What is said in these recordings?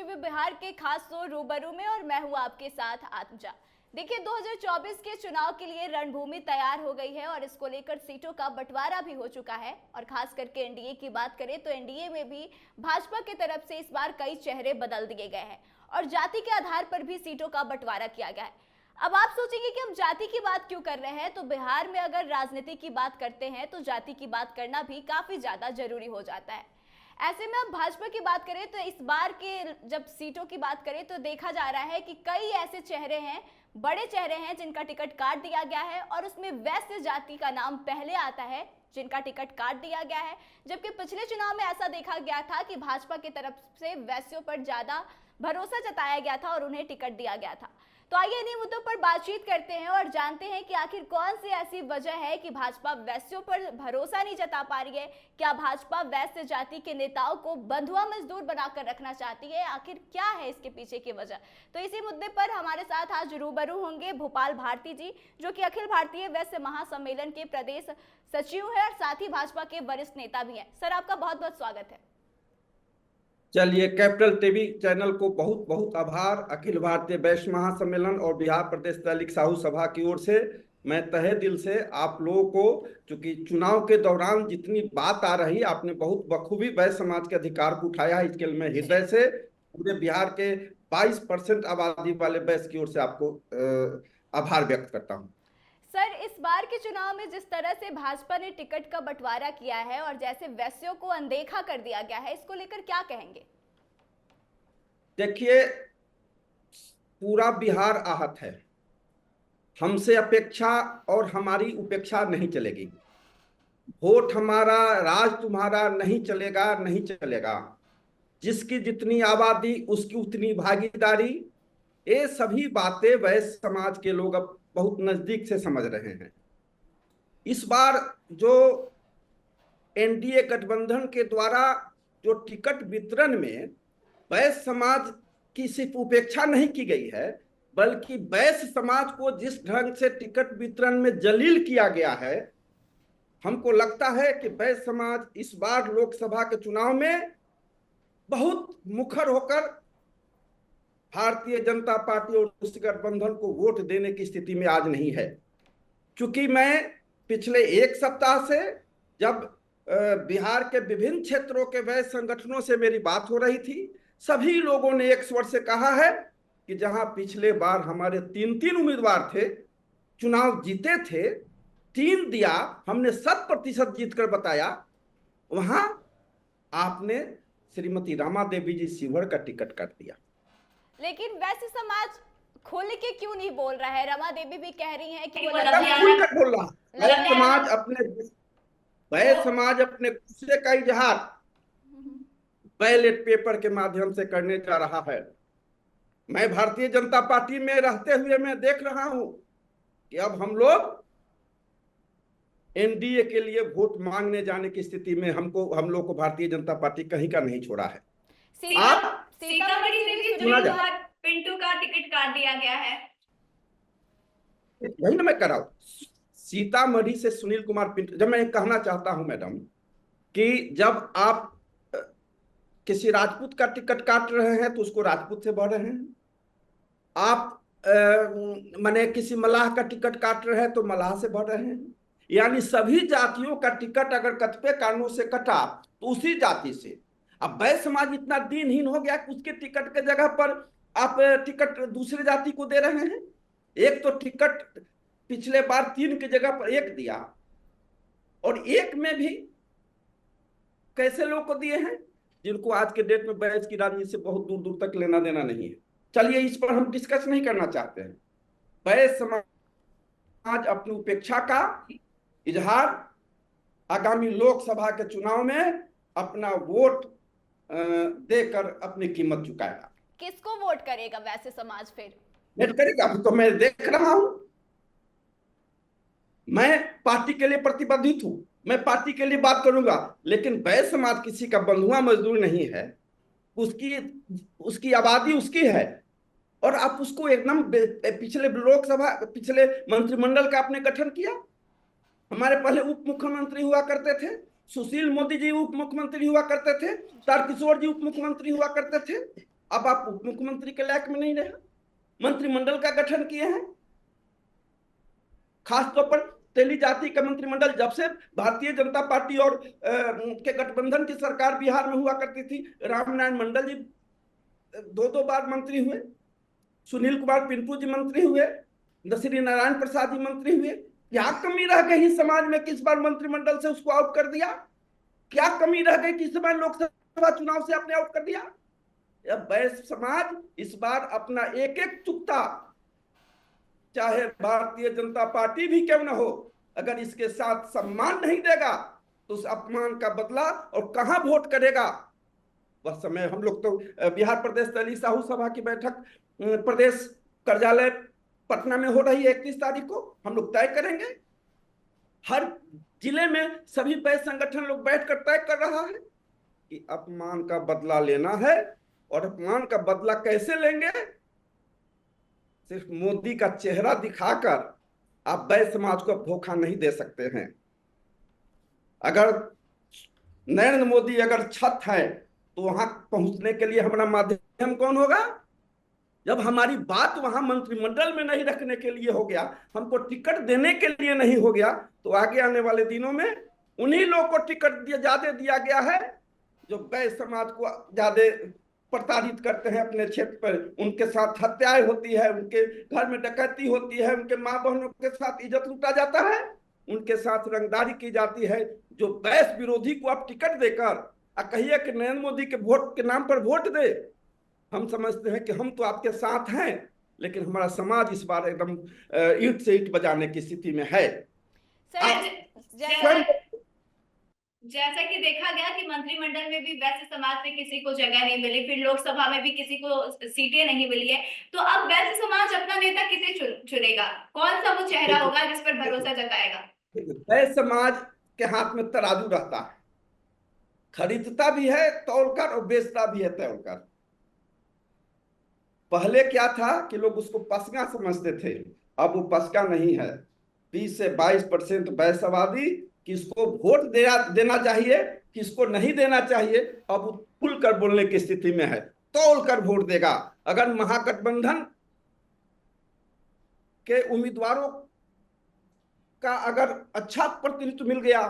UP Bihar के खास show रूबरू में और मैं हूं आपके साथ आत्मजा। देखिए 2024 के चुनाव के लिए रणभूमि तैयार हो गई है और इसको लेकर सीटों का बंटवारा भी हो चुका है। और खास करके एनडीए की बात करें तो एनडीए में भी भाजपा की तरफ से इस बार कई चेहरे बदल दिए गए हैं और जाति के आधार पर भी सीटों का बंटवारा किया गया है। अब आप सोचेंगे कि हम जाति की बात क्यों कर रहे हैं, तो बिहार में अगर राजनीति की बात करते हैं तो जाति की बात करना भी काफी ज्यादा जरूरी हो जाता है। ऐसे में अब भाजपा की बात करें तो इस बार के जब सीटों की बात करें तो देखा जा रहा है कि कई ऐसे चेहरे हैं, बड़े चेहरे हैं जिनका टिकट काट दिया गया है और उसमें वैश्य जाति का नाम पहले आता है जिनका टिकट काट दिया गया है। जबकि पिछले चुनाव में ऐसा देखा गया था कि भाजपा की तरफ से वैश्यों पर ज्यादा भरोसा जताया गया था और उन्हें टिकट दिया गया था। तो आइए इन्हीं मुद्दों पर बातचीत करते हैं और जानते हैं कि आखिर कौन सी ऐसी वजह है कि भाजपा वैश्यों पर भरोसा नहीं जता पा रही है। क्या भाजपा वैश्य जाति के नेताओं को बंधुआ मजदूर बनाकर रखना चाहती है, आखिर क्या है इसके पीछे की वजह। तो इसी मुद्दे पर हमारे साथ आज रूबरू होंगे भोपाल भारती जी, जो कि अखिल भारतीय वैश्य महासम्मेलन के प्रदेश सचिव है और साथ ही भाजपा के वरिष्ठ नेता भी हैं। सर, आपका बहुत बहुत स्वागत है। चलिए, कैपिटल टीवी चैनल को बहुत बहुत आभार। अखिल भारतीय वैश्य महासम्मेलन और बिहार प्रदेश दलित साहू सभा की ओर से मैं तहे दिल से आप लोगों को, चूंकि चुनाव के दौरान जितनी बात आ रही, आपने बहुत बखूबी वैश्य समाज के अधिकार को उठाया। इसके लिए मैं हृदय से पूरे बिहार के 22% आबादी वाले वैश्य की ओर से आपको आभार व्यक्त करता हूँ। सर, इस बार के चुनाव में जिस तरह से भाजपा ने टिकट का बंटवारा किया है और जैसे वैश्यों को अनदेखा कर दिया गया है, इसको लेकर क्या कहेंगे? देखिए, पूरा बिहार आहत है। हमसे अपेक्षा और हमारी उपेक्षा नहीं चलेगी। वोट हमारा, राज तुम्हारा नहीं चलेगा, नहीं चलेगा। जिसकी जितनी आबादी उसकी उतनी भागीदारी, ये सभी बातें वैश्य समाज के लोग अब बहुत नजदीक से समझ रहे हैं। इस बार जो एनडीए गठबंधन के द्वारा जो टिकट वितरण में वैश्य समाज की सिर्फ उपेक्षा नहीं की गई है, बल्कि वैश्य समाज को जिस ढंग से टिकट वितरण में जलील किया गया है, हमको लगता है कि वैश्य समाज इस बार लोकसभा के चुनाव में बहुत मुखर होकर भारतीय जनता पार्टी और उस गठबंधन को वोट देने की स्थिति में आज नहीं है। क्योंकि मैं पिछले एक सप्ताह से जब बिहार के विभिन्न क्षेत्रों के वैश्य संगठनों से मेरी बात हो रही थी, सभी लोगों ने एक स्वर से कहा है कि जहां पिछले बार हमारे 3 उम्मीदवार थे, चुनाव जीते थे, 3 दिया, हमने 100% जीतकर बताया, वहां आपने श्रीमती रमा देवी जी शिवहर का टिकट काट दिया। लेकिन वैश्य समाज खोल के क्यों नहीं बोल रहा है? रमा देवी भी कह रही हैं कि बोल रहा वैश्य समाज अपने गुस्से का इजहार बैलेट पेपर के माध्यम से करने जा रहा है। मैं भारतीय जनता पार्टी में रहते हुए मैं देख रहा हूं कि अब हम लोग एनडीए के लिए वोट मांगने जाने की स्थिति में हम लोग को भारतीय जनता पार्टी कहीं का नहीं छोड़ा है। सीतामढ़ी से भी सुनील कुमार पिंटू का टिकट काट दिया गया है। वही ना मैं कर रहा हूं, सीतामढ़ी से सुनील कुमार पिंटू। जब मैं कहना चाहता हूं मैडम कि जब आप किसी राजपूत का टिकट काट रहे हैं तो उसको राजपूत से बढ़ रहे हैं। आप माने किसी मलाह का टिकट काट रहे हैं तो मलाह से बढ़ रहे हैं। यानी सभी जातियों का टिकट अगर कतिपय कारणों से कटा तो उसी जाति से। अब वैश्य समाज इतना दीनहीन हो गया कि उसके टिकट के जगह पर आप टिकट दूसरे जाति को दे रहे हैं। एक तो टिकट पिछले बार 3 की जगह पर 1 दिया, और 1 में भी कैसे लोग को दिए हैं जिनको आज के डेट में वैश्य की राजनीति से बहुत दूर दूर तक लेना देना नहीं है। चलिए, इस पर हम डिस्कस नहीं करना चाहते हैं। वैश्य समाज अपनी उपेक्षा का इजहार आगामी लोकसभा के चुनाव में अपना वोट देकर अपनी कीमत चुकाएगा। किसको वोट करेगा वैसे समाज फिर? वोट करेगा तो मैं देख रहा हूं। मैं पार्टी के लिए प्रतिबद्धित हूं, मैं पार्टी के लिए बात करूंगा, लेकिन वैश्य समाज किसी का बंधुआ मजदूर नहीं है। उसकी आबादी उसकी है और आप उसको एकदम पिछले लोकसभा, पिछले मंत्रिमंडल का आपने गठन किया। हमारे पहले उप मुख्यमंत्री हुआ करते थे, सुशील मोदी जी उप मुख्यमंत्री हुआ करते थे, तारकिशोर जी उप मुख्यमंत्री हुआ करते थे। अब आप उप मुख्यमंत्री के लायक में नहीं रहे, मंत्रिमंडल का गठन किए हैं। खासतौर पर तेली जाति का मंत्रिमंडल, जब से भारतीय जनता पार्टी और के गठबंधन की सरकार बिहार में हुआ करती थी, रामनारायण मंडल जी 2 बार मंत्री हुए, सुनील कुमार पिंटू जी मंत्री हुए, श्री नारायण प्रसाद जी मंत्री हुए। क्या कमी रह गई समाज में कि इस बार मंत्रिमंडल से उसको आउट कर दिया? क्या कमी रह गई कि इस बार लोकसभा चुनाव से आपने आउट कर दिया? वैश्य समाज इस बार अपना एक एक चुकता, चाहे भारतीय जनता पार्टी भी क्यों न हो, अगर इसके साथ सम्मान नहीं देगा तो उस अपमान का बदला और कहां वोट करेगा वह समय। हम लोग तो बिहार प्रदेश तेली साहू सभा की बैठक प्रदेश कार्यालय पटना में हो रही है 31 तारीख को, हम लोग तय करेंगे। हर जिले में सभी वैश्य संगठन लोग बैठकर तय कर रहा है कि अपमान का बदला लेना है। और अपमान का बदला कैसे लेंगे? सिर्फ मोदी का चेहरा दिखाकर आप वैश्य समाज को धोखा नहीं दे सकते हैं। अगर नरेंद्र मोदी अगर छत है तो वहां पहुंचने के लिए हमारा माध्यम कौन होगा? जब हमारी बात वहां मंत्रिमंडल में नहीं रखने के लिए हो गया, हमको टिकट देने के लिए नहीं हो गया, तो आगे आने वाले दिनों में उन्हीं लोगों को टिकट ज्यादा दिया गया है जो वैश्य समाज को ज्यादा प्रताड़ित करते हैं अपने क्षेत्र पर। उनके साथ हत्याएं होती है, उनके घर में डकैती होती है, उनके माँ बहनों के साथ इज्जत लूटा जाता है, उनके साथ रंगदारी की जाती है। जो वैश्य विरोधी को आप टिकट देकर कहिए कि नरेंद्र मोदी के वोट के नाम पर वोट दे, हम समझते हैं कि हम तो आपके साथ हैं, लेकिन हमारा समाज इस बार एकदम ईंट से ईंट बजाने की स्थिति में है। जैसा कि देखा गया कि मंत्रिमंडल में भी वैश्य समाज से किसी को जगह नहीं मिली, फिर लोकसभा में भी किसी को सीटें नहीं मिली है, तो अब वैश्य समाज अपना नेता किसे चुनेगा? कौन सा वो चेहरा होगा जिस पर भरोसा जताएगा? वैश्य समाज के हाथ में तराजू रहता है, खरीदता भी है तौलकर और बेचता भी है तौलकर। पहले क्या था कि लोग उसको पसगा समझते थे, अब वो पसगा नहीं है। 20 से 22% वैश्यवादी किसको वोट देना चाहिए, किसको नहीं देना चाहिए, अब वो खुलकर बोलने की स्थिति में है, तौलकर वोट देगा। अगर महागठबंधन के उम्मीदवारों का अगर अच्छा प्रतिनिधित्व मिल गया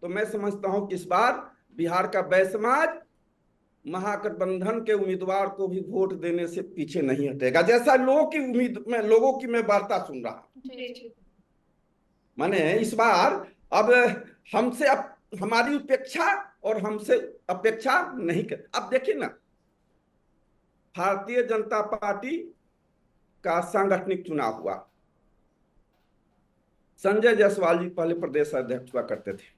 तो मैं समझता हूं कि इस बार बिहार का वैश्य समाज महागठबंधन के उम्मीदवार को भी वोट देने से पीछे नहीं हटेगा। जैसा लोगों की मैं वार्ता सुन रहा हूं, माने इस बार अब हमसे हमारी उपेक्षा और हमसे अपेक्षा नहीं कर। अब देखिए ना, भारतीय जनता पार्टी का सांगठनिक चुनाव हुआ, संजय जायसवाल जी पहले प्रदेश अध्यक्ष हुआ करते थे।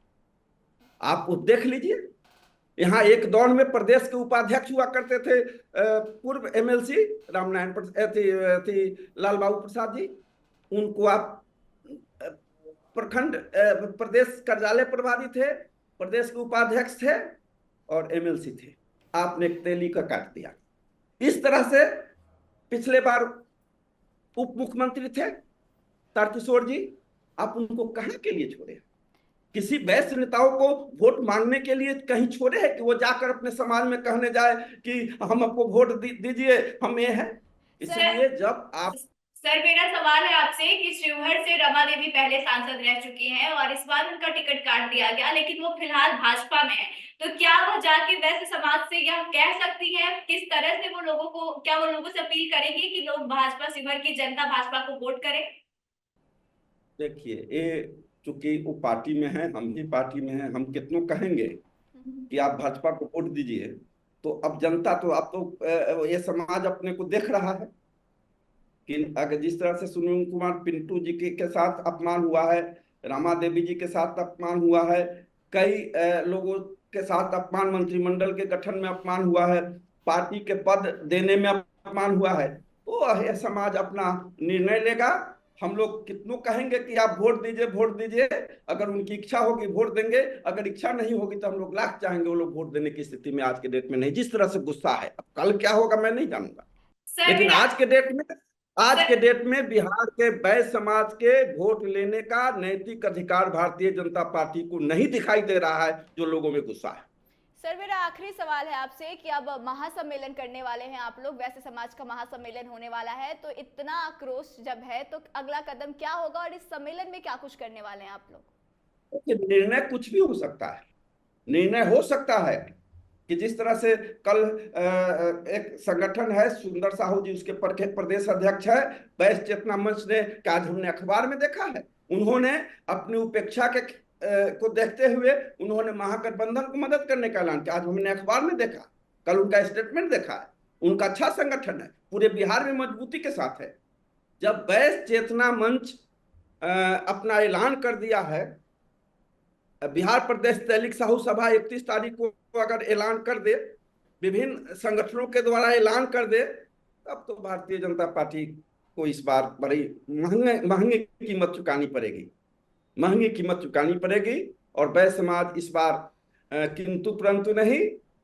आप देख लीजिए, यहाँ एक दौर में प्रदेश के उपाध्यक्ष हुआ करते थे पूर्व एमएलसी रामनारायण लाल बाबू प्रसाद जी, उनको आप प्रखंड प्रदेश कार्यालय प्रभारी थे, प्रदेश के उपाध्यक्ष थे और एमएलसी थे। आपने तेली का काट दिया। इस तरह से पिछले बार उप मुख्यमंत्री थे तारकिशोर जी, आप उनको कहां के लिए छोड़े? किसी वैश्य नेताओं को वोट मांगने के लिए कहीं छोड़े हैं कि वो जाकर अपने समाज में कहने जाए कि हम आपको वोट दीजिए, हम ये है? इसलिए जब आप सर, मेरा सवाल है आपसे कि शिवहर से रमा देवी पहले सांसद रह चुकी हैं और इस बार उनका टिकट काट दिया गया, लेकिन वो फिलहाल भाजपा में है, तो क्या वो जाके वैश्य समाज से यह कह सकती है? किस तरह से वो लोगों से अपील करेंगी कि लोग भाजपा, शिवहर की जनता भाजपा को वोट करे? देखिए, ये चूंकि वो पार्टी में है, हम भी पार्टी में हैं, हम कितनों कहेंगे कि आप भाजपा को वोट दीजिए, तो अब जनता तो अब तो ये समाज अपने को देख रहा है कि अगर जिस तरह से सुनील कुमार पिंटू जी के साथ अपमान हुआ है, रमा देवी जी के साथ अपमान हुआ है, कई लोगों के साथ अपमान, मंत्रिमंडल के गठन में अपमान हुआ है, पार्टी के पद देने में अपमान हुआ है, तो यह समाज अपना निर्णय लेगा। हम लोग कितनों कहेंगे कि आप वोट दीजिए, अगर उनकी इच्छा होगी वोट देंगे, अगर इच्छा नहीं होगी तो हम लोग लाख चाहेंगे वो लोग वोट देने की स्थिति में आज के डेट में नहीं। जिस तरह से गुस्सा है, अब कल क्या होगा मैं नहीं जानूंगा, लेकिन आज के डेट में बिहार के वैश्य समाज के वोट लेने का नैतिक अधिकार भारतीय जनता पार्टी को नहीं दिखाई दे रहा है, जो लोगों में गुस्सा है। सर मेरा आखिरी सवाल है आपसे कि अब महासम्मेलन करने वाले हैं आप लोग, वैसे समाज का महासम्मेलन होने वाला है, तो इतना आक्रोश जब है तो अगला कदम क्या होगा और इस सम्मेलन में क्या कुछ करने वाले हैं आप लोग? निर्णय कुछ भी हो सकता है। निर्णय हो सकता है कि जिस तरह से कल एक संगठन है, सुंदर साहू जी उसके प्रदेश अध्यक्ष है, वैश्य चेतना मंच ने, क्या आज हमने अखबार में देखा है, उन्होंने अपनी उपेक्षा के को देखते हुए उन्होंने महागठबंधन को मदद करने का ऐलान किया। आज हमने अखबार में देखा, कल उनका स्टेटमेंट देखा है। उनका अच्छा संगठन है, पूरे बिहार में मजबूती के साथ है। जब वैश्य चेतना मंच अपना ऐलान कर दिया है, बिहार प्रदेश दैनिक साहू सभा 31 तारीख को अगर ऐलान कर दे, विभिन्न संगठनों के द्वारा ऐलान कर दे, तब तो भारतीय जनता पार्टी को इस बार बड़ी महंगी कीमत चुकानी पड़ेगी, महंगी कीमत चुकानी पड़ेगी। और वैश्य समाज इस बार किंतु परंतु नहीं,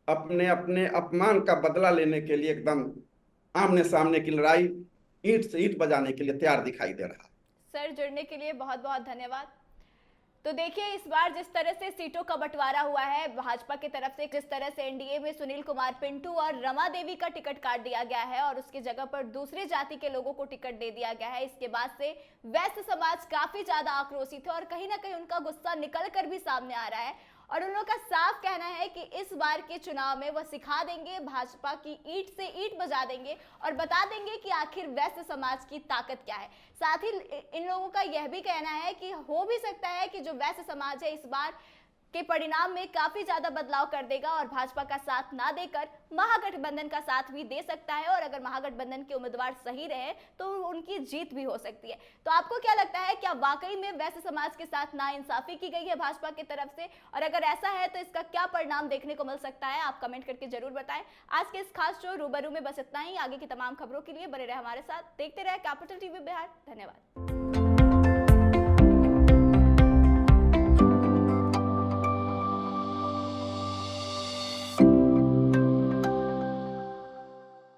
अपने अपने अपमान का बदला लेने के लिए एकदम आमने सामने की लड़ाई, ईंट से ईंट बजाने के लिए तैयार दिखाई दे रहा है। सर जुड़ने के लिए बहुत बहुत धन्यवाद। तो देखिए, इस बार जिस तरह से सीटों का बंटवारा हुआ है भाजपा की तरफ से, जिस तरह से एनडीए में सुनील कुमार पिंटू और रमा देवी का टिकट काट दिया गया है और उसकी जगह पर दूसरी जाति के लोगों को टिकट दे दिया गया है, इसके बाद से वैश्य समाज काफी ज्यादा आक्रोशित है और कहीं ना कहीं उनका गुस्सा निकल कर भी सामने आ रहा है। और उन लोगों का साफ कहना है कि इस बार के चुनाव में वह सिखा देंगे, भाजपा की ईंट से ईंट बजा देंगे और बता देंगे कि आखिर वैश्य समाज की ताकत क्या है। साथ ही इन लोगों का यह भी कहना है कि हो भी सकता है कि जो वैश्य समाज है इस बार के परिणाम में काफी ज्यादा बदलाव कर देगा और भाजपा का साथ ना देकर महागठबंधन का साथ भी दे सकता है। और अगर महागठबंधन के उम्मीदवार सही रहे तो उनकी जीत भी हो सकती है। तो आपको क्या लगता है, क्या वाकई में वैश्य समाज के साथ नाइंसाफी की गई है भाजपा की तरफ से? और अगर ऐसा है तो इसका क्या परिणाम देखने को मिल सकता है? आप कमेंट करके जरूर बताएं। आज के इस खास शो रूबरू में बस इतना ही। आगे की तमाम खबरों के लिए बने रहे हमारे साथ, देखते रहे कैपिटल टीवी बिहार। धन्यवाद।